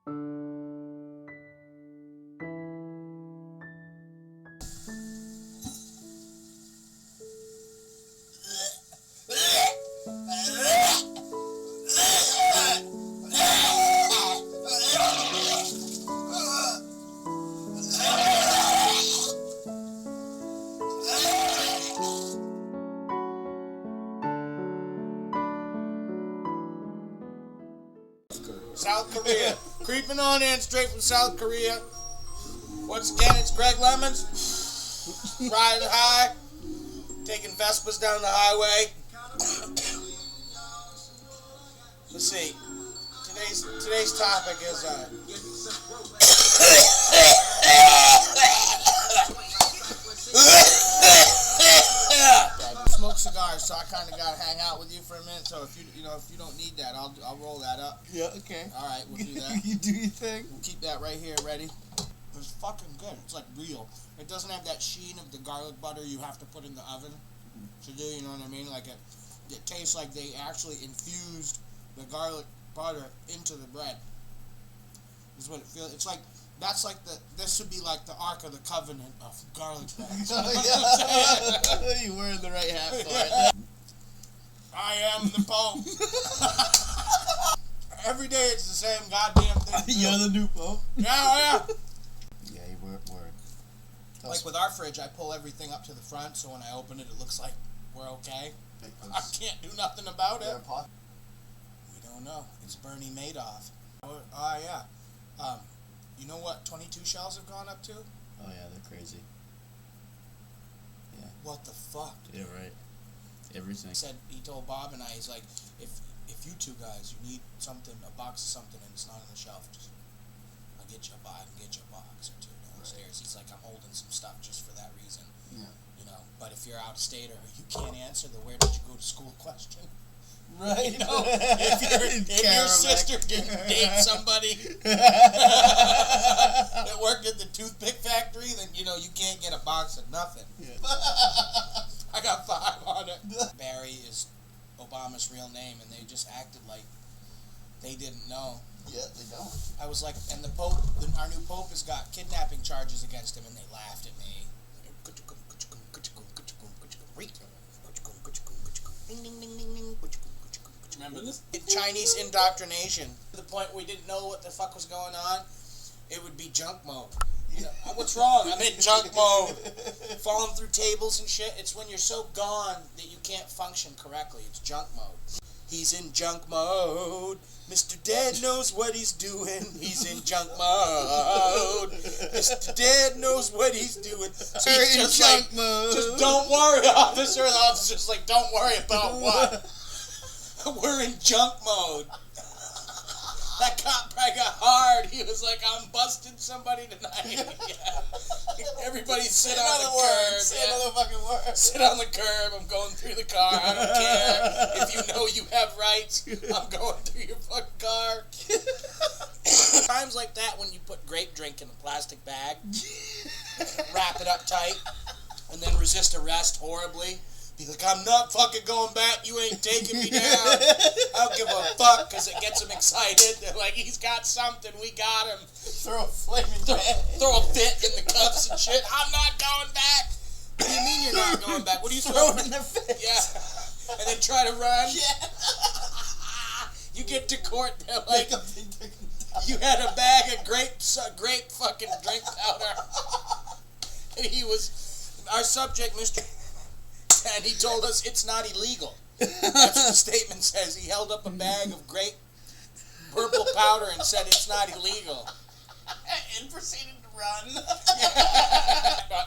South Korea. Creeping on in straight from South Korea. Once again, it's Greg Lemmins. Riding high. Taking Vespas down the highway. Let's see. Today's topic is I smoke cigars, so I kind of gotta hang out with you for a minute. So if you don't need that, I'll roll that up. Yeah. Okay. All right, we'll do that. You do your thing. We'll keep that right here, ready. It's fucking good. It's like real. It doesn't have that sheen of the garlic butter you have to put in the oven to do. You know what I mean? Like it tastes like they actually infused the garlic butter into the bread. Is what it feels. It's like this would be like the Ark of the Covenant of garlic bread. You're wearing the right hat for it. I am the Pope. Every day it's the same goddamn thing. You're the new Pope. Yeah. Yeah, you word. Like with our fridge, I pull everything up to the front, so when I open it, it looks like we're okay. I can't do nothing about it. We don't know. It's Bernie Madoff. Yeah. You know what 22 shells have gone up to? Oh yeah, they're crazy. Yeah. What the fuck? Yeah, right. Everything. He told Bob and I, he's like, if you two guys, you need something, a box of something, and it's not on the shelf, just I can get you a box or two downstairs. Right. He's like, I'm holding some stuff just for that reason. Yeah. You know, but if you're out of state or you can't answer the where did you go to school question. Right. You know, if your sister didn't date somebody that worked at the toothpick factory, then you can't get a box of nothing. Yeah. I got 5 on it. Barry is Obama's real name, and they just acted like they didn't know. Yeah, they don't. I was like, and the Pope, our new Pope has got kidnapping charges against him, and they laughed at me. Remember this? Chinese indoctrination. To the point we didn't know what the fuck was going on. It would be junk mode. You know, what's wrong? I'm in junk mode. Falling through tables and shit. It's when you're so gone that you can't function correctly. It's junk mode. He's in junk mode. Mr. Dead knows what he's doing. He's in junk mode. Mr. Dead knows what he's doing. So he's just junk like, mode. just don't worry, officer. The officer's like, don't worry about what? We're in junk mode. That cop probably got hard. He was like, I'm busting somebody tonight. Yeah. Everybody sit on the curb. Say another fucking word. Sit on the curb. I'm going through the car. I don't care. If you know you have rights, I'm going through your fucking car. Times like that when you put grape drink in a plastic bag, wrap it up tight, and then resist arrest horribly. Be like, I'm not fucking going back. You ain't taking me down. I don't give a fuck, because it gets him excited. They're like, he's got something. We got him. Throw a flaming throw a fit in the cuffs and shit. I'm not going back. What do you mean you're not going back? What are you throw it in their face? Yeah. And then try to run. Yeah. You get to court. They're like, you had a bag of grape fucking drink powder. And he was our subject, Mr. And he told us it's not illegal. That's what the statement says. He held up a bag of grape purple powder and said it's not illegal. And proceeded to run.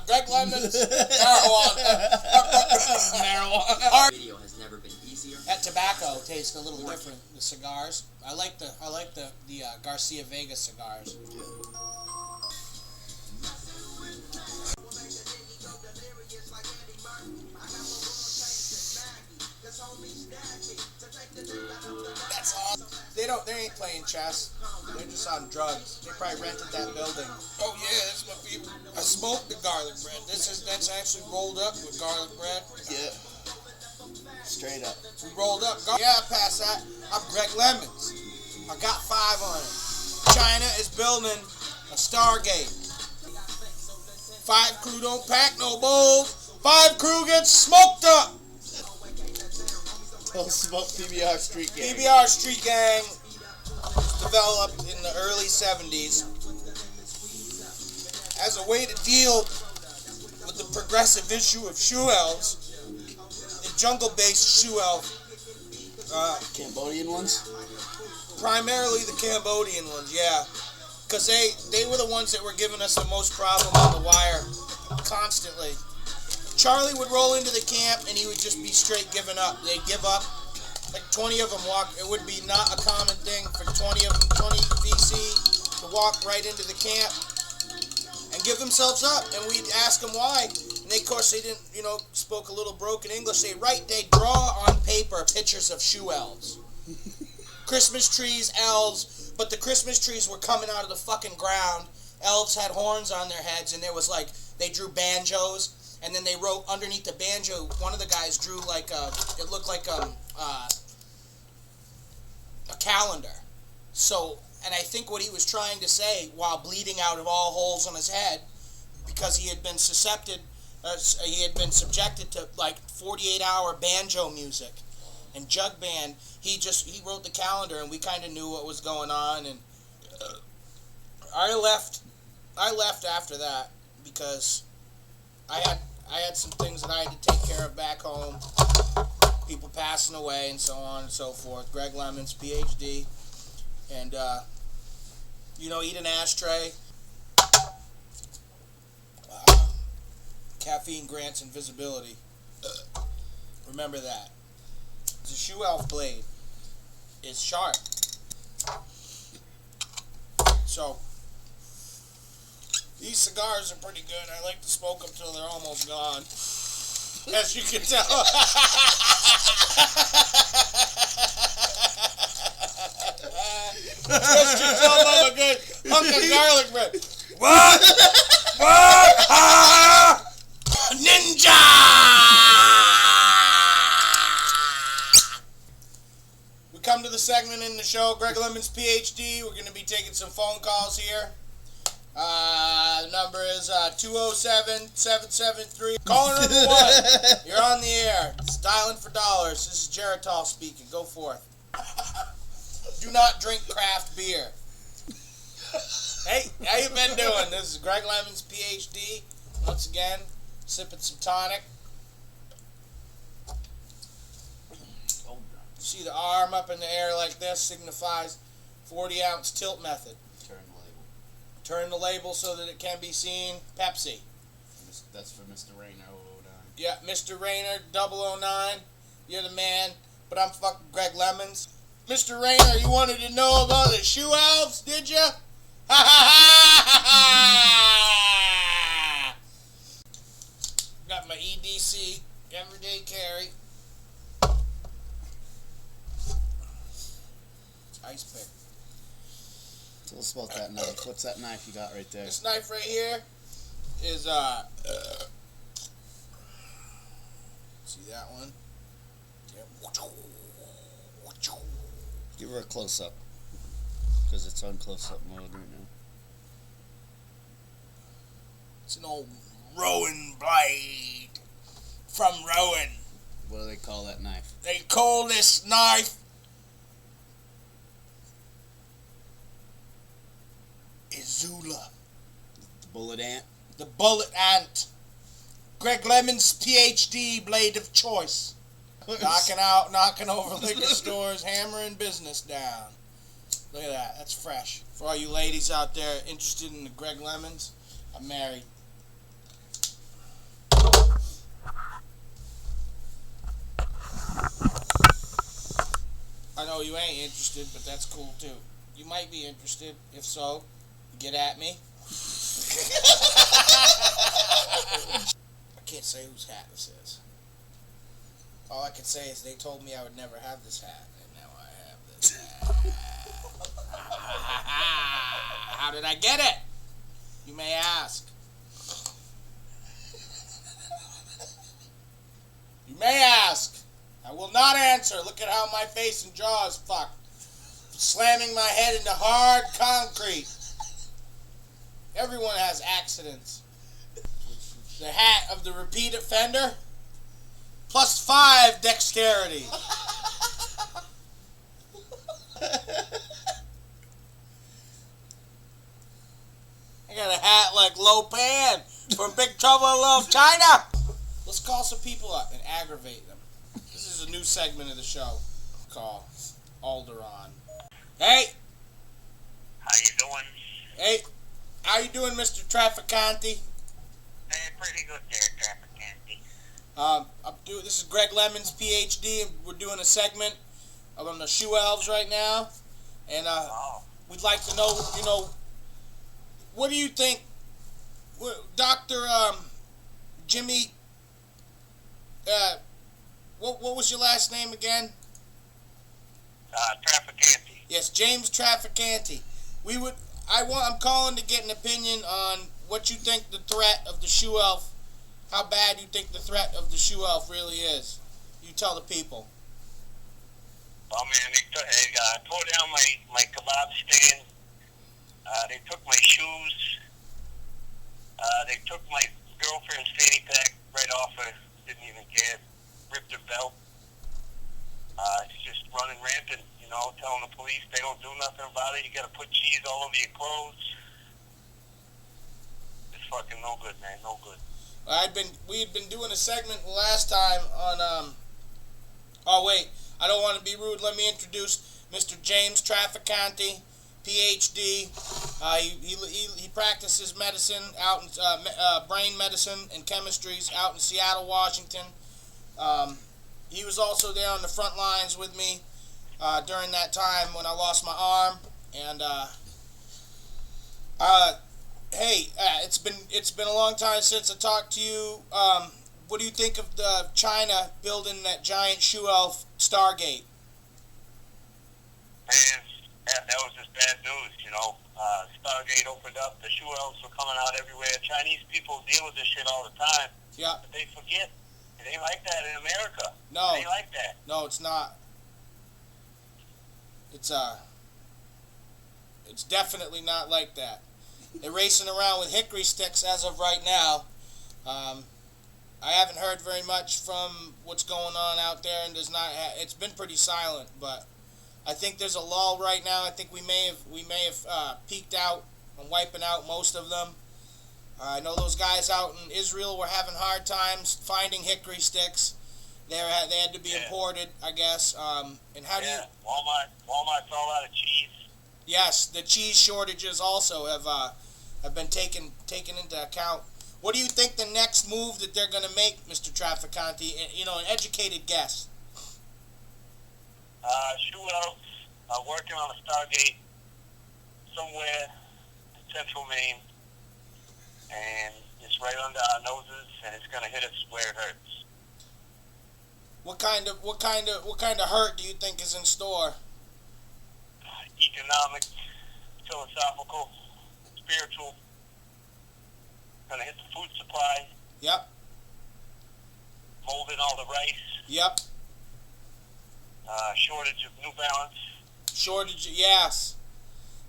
Greg Lemmins, marijuana. Our video has never been easier. That tobacco tastes a little different. The cigars. I like the Garcia Vega cigars. That's awesome. They ain't playing chess. They're just on drugs. They probably rented that building. Oh yeah, that's my people. I smoked the garlic bread. That's actually rolled up with garlic bread. Yeah. Straight up. We rolled up. Yeah, past that. I'm Greg Lemmins. I got 5 on it. China is building a Stargate. 5 crew don't pack no bowls. 5 crew gets smoked up. Don't smoke PBR Street Gang. PBR Street Gang developed in the early 70s as a way to deal with the progressive issue of shoe elves, the jungle-based shoe elf. Cambodian ones? Primarily the Cambodian ones, yeah. Because they were the ones that were giving us the most problem on the wire constantly. Charlie would roll into the camp and he would just be straight giving up. They'd give up. Like 20 of them walk. It would be not a common thing for 20 VC to walk right into the camp and give themselves up. And we'd ask them why. And they, of course, they didn't, spoke a little broken English. They draw on paper pictures of shoe elves. Christmas trees, elves, but the Christmas trees were coming out of the fucking ground. Elves had horns on their heads, and there was they drew banjos. And then they wrote underneath the banjo, one of the guys drew it looked like a calendar. So, and I think what he was trying to say, while bleeding out of all holes on his head, because he had been subjected to 48-hour banjo music and jug band, he wrote the calendar, and we kind of knew what was going on. And I left after that because I had some things that I had to take care of back home. People passing away and so on and so forth. Greg Lemmins, PhD. And, eat an ashtray. Caffeine grants invisibility. Remember that. The shoe elf blade is sharp. So, these cigars are pretty good. I like to smoke them till they're almost gone. As you can tell. Just you tell them a good hunk of garlic bread. What? Ninja! We come to the segment in the show. Greg Lemmins, PhD. We're going to be taking some phone calls here. The number is 207-773. Caller number 1. You're on the air. It's dialing for dollars. This is Geritol speaking. Go forth. Do not drink craft beer. Hey, how you been doing? This is Greg Lemmins, PhD. Once again, sipping some tonic. See the arm up in the air like this signifies 40-ounce tilt method. Turn the label so that it can be seen. Pepsi. That's for Mr. Rayner 009. Yeah, Mr. Rayner 009. You're the man. But I'm fucking Greg Lemmins. Mr. Rayner, you wanted to know about the shoe elves, did ya? Ha ha ha! Got my EDC, everyday carry. It's ice pick. Tell us about that knife. What's that knife you got right there? This knife right here is, see that one? Give her a close-up. Because it's on close-up mode right now. It's an old Rowan blade from Rowan. What do they call that knife? They call this knife Izula. The bullet ant? The bullet ant. Greg Lemmins, PhD, blade of choice. Knocking over liquor stores, hammering business down. Look at that. That's fresh. For all you ladies out there interested in the Greg Lemmins, I'm married. I know you ain't interested, but that's cool too. You might be interested. If so, get at me. I can't say whose hat this is. All I can say is they told me I would never have this hat, and now I have this hat. How did I get it? You may ask. You may ask. I will not answer. Look at how my face and jaw is fucked. slamming my head into hard concrete. Everyone has accidents. The hat of the repeat offender, +5 dexterity. I got a hat like Lo Pan from Big Trouble in Little China. Let's call some people up and aggravate them. This is a new segment of the show. Call Alderon. Hey. How you doing? Hey. How you doing, Mr. Trafficante? Hey, pretty good there, Trafficante. This is Greg Lemmins, PhD, and we're doing a segment on the shoe elves right now. And we'd like to know, what do you think, Dr. Jimmy, what was your last name again? Trafficante. Yes, James Trafficante. I'm calling to get an opinion on what you think the threat of the shoe elf, how bad you think the threat of the shoe elf really is. You tell the people. Oh man, they tore down my kebab stand. They took my shoes. They took my girlfriend's fanny pack right off her. Didn't even care. Ripped her belt. She's just running rampant, telling the police they don't do nothing about it. You gotta put cheese all over your clothes. It's fucking no good, man. No good. We had been doing a segment last time on oh wait, I don't want to be rude. Let me introduce Mr. James Trafficante, PhD. He practices medicine out in brain medicine and chemistries out in Seattle, Washington. He was also there on the front lines with me during that time when I lost my arm. And hey, it's been a long time since I talked to you. What do you think of the China building that giant shoe elf Stargate? Man, that was just bad news, Stargate opened up, the shoe elves were coming out everywhere. Chinese people deal with this shit all the time. Yeah. But they forget. It ain't like that in America. No. It ain't like that. No, it's not. It's definitely not like that. They're racing around with hickory sticks as of right now. I haven't heard very much from what's going on out there, and it's been pretty silent, but I think there's a lull right now. I think we may have peaked out on wiping out most of them. I know those guys out in Israel were having hard times finding hickory sticks. They had to be imported, I guess. And how do you? Walmart's all out of cheese. Yes, the cheese shortages also have been taken into account. What do you think the next move that they're going to make, Mr. Trafficante? An educated guess. Shoe elves are working on a Stargate somewhere in central Maine, and it's right under our noses, and it's going to hit us where it hurts. What kind of hurt do you think is in store? Economic, philosophical, spiritual. Going to hit the food supply. Yep. Molding all the rice. Yep. Shortage of New Balance. Yes.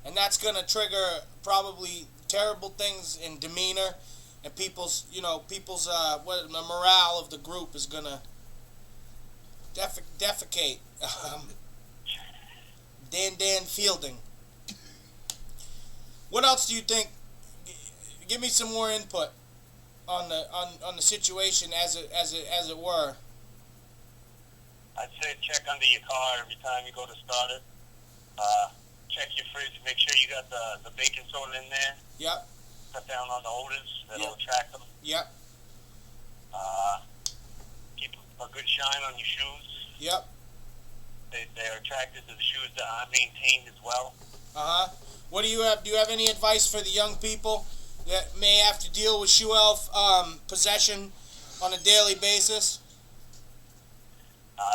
And that's going to trigger probably terrible things in demeanor, and people's the morale of the group is going to defecate. Dan Fielding. What else do you think? Give me some more input on the situation as it were. I'd say check under your car every time you go to start it. Check your fridge. Make sure you got the baking soda in there. Yep. Cut down on the odors. That'll attract them. Yep. Keep a good shine on your shoes. Yep. They're attracted to the shoes that aren't maintained as well. What do you have? Do you have any advice for the young people that may have to deal with shoe elf possession on a daily basis?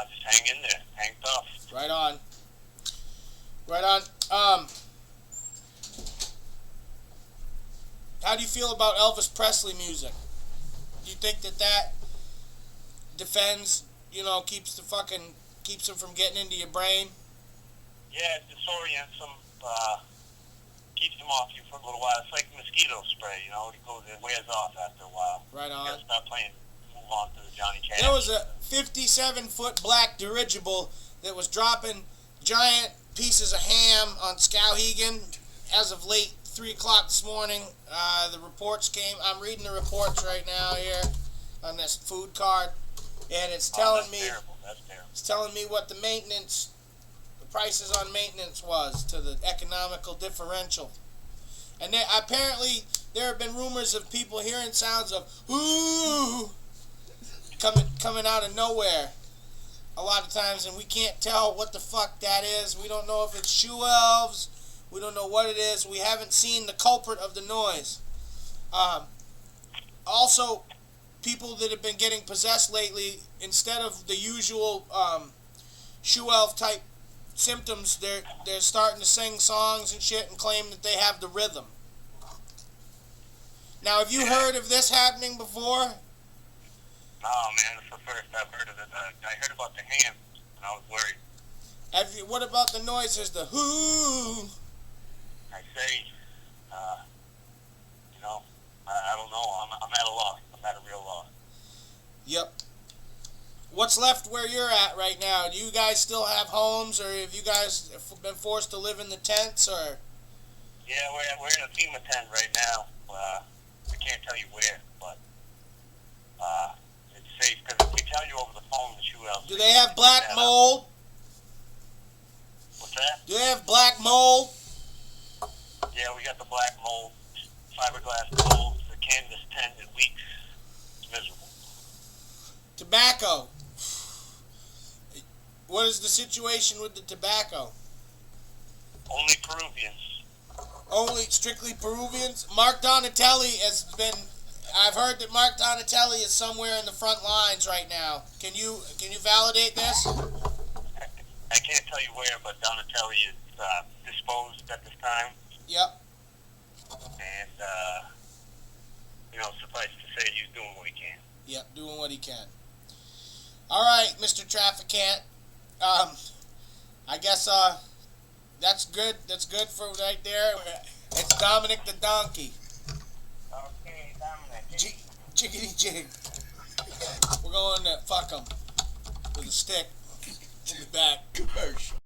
Just hang in there. Hang tough. Right on. How do you feel about Elvis Presley music? Do you think that defends, keeps him from getting into your brain? Yeah, it disorients them, keeps them off you for a little while. It's like mosquito spray, you know. It wears off after a while. Right You on. gotta stop playing, move on to the Johnny Cash. There was a 57-foot black dirigible that was dropping giant pieces of ham on Skowhegan as of late 3 o'clock this morning. The reports came. I'm reading the reports right now here on this food card, and it's telling me terrible. That's terrible. it's telling me what the prices on maintenance was to the economical differential. And apparently there have been rumors of people hearing sounds of ooh coming out of nowhere a lot of times, and we can't tell what the fuck that is. We don't know if it's shoe elves. We don't know what it is. We haven't seen the culprit of the noise. Also, people that have been getting possessed lately, instead of the usual shoe elf type symptoms, they're starting to sing songs and shit and claim that they have the rhythm. Now, have you heard of this happening before? No, man, it's the first I've heard of it. I heard about the ham, and I was worried. What about the noises, the whoo? I say, you know, I don't know. I'm at a loss. I'm at a real loss. Yep. What's left where you're at right now? Do you guys still have homes, or have you guys been forced to live in the tents, or? Yeah, we're in a FEMA tent right now. I can't tell you where, but it's safe because if we tell you over the phone the shoe elves. Do they have black mold? What's that? Do they have black mold? Yeah, we got the black mold, fiberglass mold, the canvas tent. It leaks. It's miserable. Tobacco. What is the situation with the tobacco? Only Peruvians. Only strictly Peruvians? Mark Donatelli has been... I've heard that Mark Donatelli is somewhere in the front lines right now. Can you validate this? I can't tell you where, but Donatelli is disposed at this time. Yep. And, suffice to say, he's doing what he can. Yep, doing what he can. All right, Mr. Trafficant. I guess that's good. That's good for right there. It's Dominic the Donkey. Okay, Dominic. Jiggity jig. We're going to fuck him with a stick. We'll be back. Commercial.